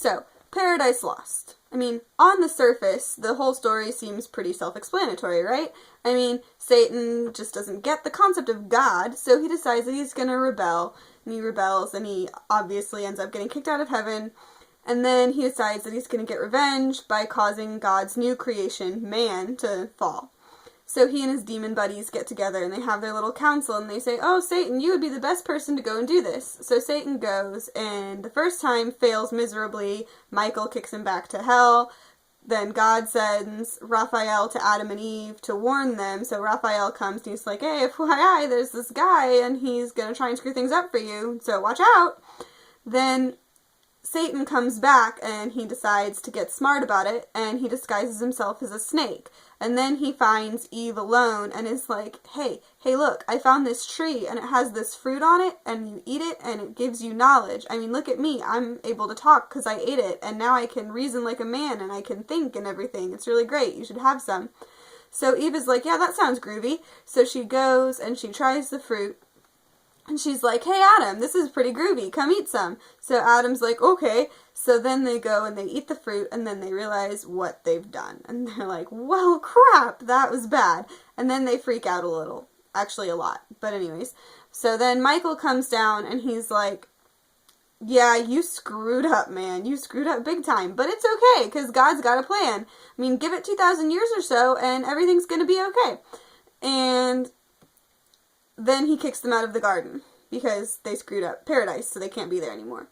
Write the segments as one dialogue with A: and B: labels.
A: So, Paradise Lost. I mean, on the surface, the whole story seems pretty self-explanatory, right? I mean, Satan just doesn't get the concept of God, so he decides that he's gonna rebel, and he rebels, and he obviously ends up getting kicked out of heaven, and then he decides that he's gonna get revenge by causing God's new creation, man, to fall. So he and his demon buddies get together and they have their little council and they say, oh, Satan, you would be the best person to go and do this. So Satan goes, and the first time fails miserably. Michael kicks him back to hell. Then God sends Raphael to Adam and Eve to warn them. So Raphael comes and he's like, hey, FYI, there's this guy and he's going to try and screw things up for you, so watch out. Then Satan comes back and he decides to get smart about it and he disguises himself as a snake. And then he finds Eve alone and is like, hey, look, I found this tree and it has this fruit on it and you eat it and it gives you knowledge. I mean, look at me, I'm able to talk because I ate it and now I can reason like a man and I can think and everything. It's really great, you should have some. So Eve is like, yeah, that sounds groovy. So she goes and she tries the fruit. And she's like, hey, Adam, this is pretty groovy. Come eat some. So Adam's like, okay. So then they go and they eat the fruit and then they realize what they've done. And they're like, well, crap, that was bad. And then they freak out a little. Actually, a lot. But anyways. So then Michael comes down and he's like, yeah, you screwed up, man. You screwed up big time. But it's okay because God's got a plan. I mean, give it 2,000 years or so and everything's going to be okay. And then he kicks them out of the garden because they screwed up Paradise, so they can't be there anymore.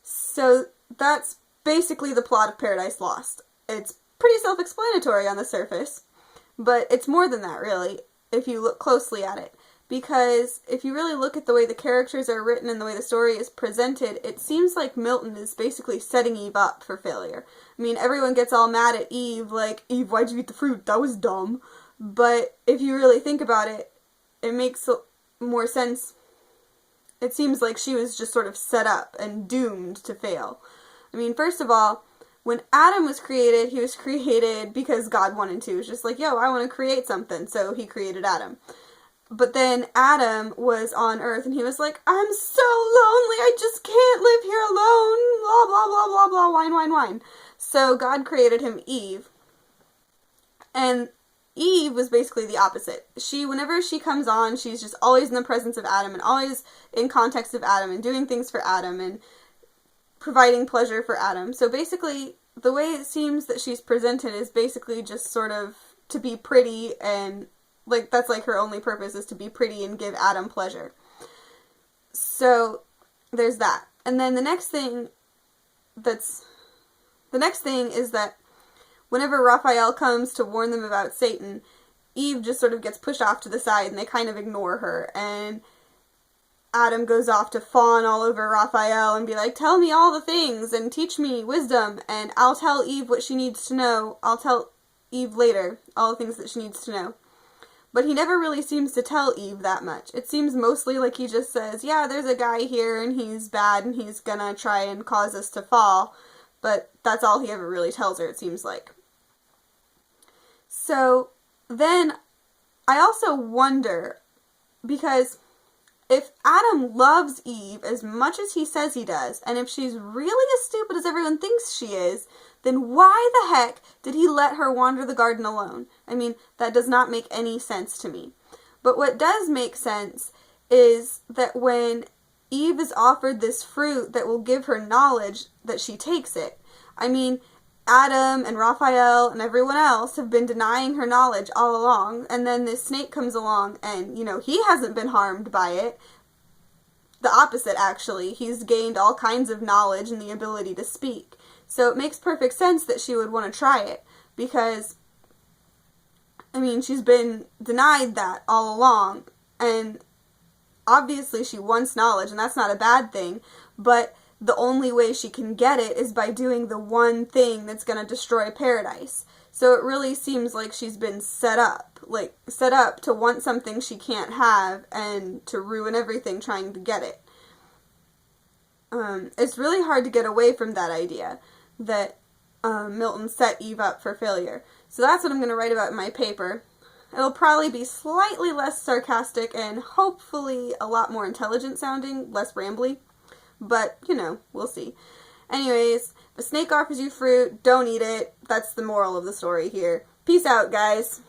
A: So that's basically the plot of Paradise Lost. It's pretty self-explanatory on the surface, but it's more than that, really, if you look closely at it. Because if you really look at the way the characters are written and the way the story is presented, it seems like Milton is basically setting Eve up for failure. I mean, everyone gets all mad at Eve, like, Eve, why'd you eat the fruit? That was dumb. But if you really think about it, it makes more sense. It seems like she was just sort of set up and doomed to fail. I mean, first of all, when Adam was created, he was created because God wanted to. It was just like, yo, I want to create something, so he created Adam. But then Adam was on Earth, and he was like, I'm so lonely, I just can't live here alone, blah, blah, blah, blah, blah, whine, whine, whine. So God created him Eve. And Eve was basically the opposite. Whenever she comes on, she's just always in the presence of Adam and always in context of Adam and doing things for Adam and providing pleasure for Adam. So basically, the way it seems that she's presented is basically just sort of to be pretty and, like, that's like her only purpose is to be pretty and give Adam pleasure. So, there's that. And then the next thing is that whenever Raphael comes to warn them about Satan, Eve just sort of gets pushed off to the side and they kind of ignore her. And Adam goes off to fawn all over Raphael and be like, tell me all the things and teach me wisdom and I'll tell Eve what she needs to know. I'll tell Eve later all the things that she needs to know. But he never really seems to tell Eve that much. It seems mostly like he just says, yeah, there's a guy here and he's bad and he's gonna try and cause us to fall. But that's all he ever really tells her, it seems like. So then I also wonder, because if Adam loves Eve as much as he says he does, and if she's really as stupid as everyone thinks she is, then why the heck did he let her wander the garden alone? I mean, that does not make any sense to me. But what does make sense is that when Eve is offered this fruit that will give her knowledge, that she takes it. I mean, Adam and Raphael and everyone else have been denying her knowledge all along, and then this snake comes along and, you know, he hasn't been harmed by it. The opposite, actually. He's gained all kinds of knowledge and the ability to speak. So it makes perfect sense that she would want to try it, because, I mean, she's been denied that all along, and obviously she wants knowledge, and that's not a bad thing, but the only way she can get it is by doing the one thing that's going to destroy Paradise. So it really seems like she's been set up to want something she can't have and to ruin everything trying to get it. It's really hard to get away from that idea that Milton set Eve up for failure. So that's what I'm going to write about in my paper. It'll probably be slightly less sarcastic and hopefully a lot more intelligent sounding, less rambly. But, you know, we'll see. Anyways, If a snake offers you fruit, don't eat it. That's the moral of the story here. Peace out, guys.